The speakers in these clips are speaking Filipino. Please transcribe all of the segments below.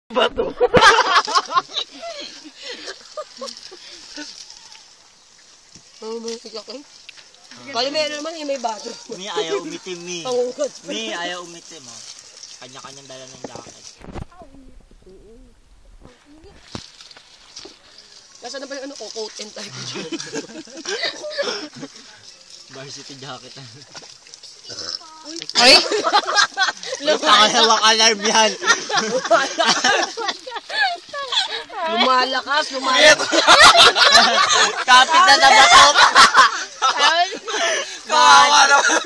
Bato. Kali may ano naman yung may bato. Mi, ayaw umitim, Mi. Pangugot. Mi, ayaw umitim, oh. Kanya-kanyang dala ng jacket. Nasaan na ba yung ano ko? Coat and tie ko dyan. Varsity jacket. Ay! Nakalawak alarm yan. Lumalakas, lumalakas. Kapit na sa bato. Kawawa naman.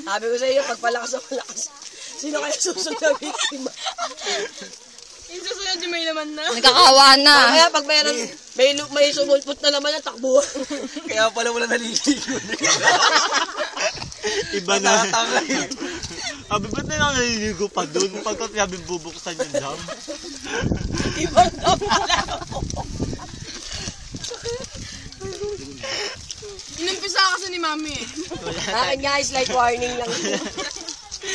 Sabi ko sa iyo, pagpalakas na malakas. Sino kaya susunod na biktima? Yung susunod yung may laman na. Nagkakawa na. Kaya pag may sumulpot na naman na takbuhan. Kaya pala wala naliligo. Iba na. Abi, ba't na lang naliligo pa doon? Pagka sabi bubuksan yung dam. Iba na pala. Inumpisa kasi ni Mami eh. Akin nga, slight warning lang.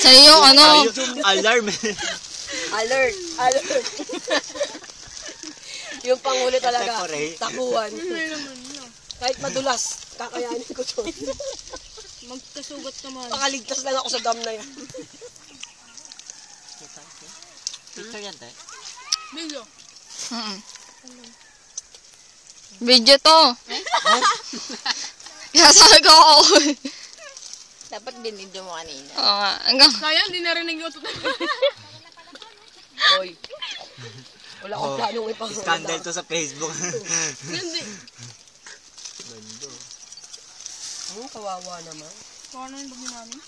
Sa iyo, ano? Alarm. Alert, alert. Yung panghuli talaga, Separate. takuan. May laman na. Kahit madulas, kakayanin ko to. Magkasugat naman. Pakaligtas lang ako sa dam na yan. Picture yan, te. Video. Video to. Kaya sabi ko ako. Dapat binidyo mo kanina. Oo nga. Hanggang. Sayang, di narinig yung tutok. Hoy. Wala akong planong ipangalaman. Scandal to sa Facebook. Hindi. Bando. Kawawa naman. Paano yung bag ni Mami?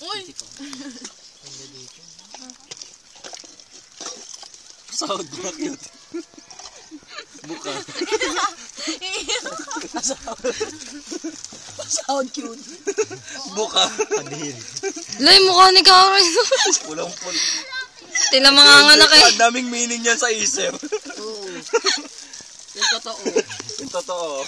Uy! Sahod ba cute? Buka. Sound cute. Buka. Padiri. Lay, mukha ni Karen. Pulang-pul. Tinamanganganak eh. Ang daming meaning yan sa isip. Oo. Yung totoo. Yung totoo.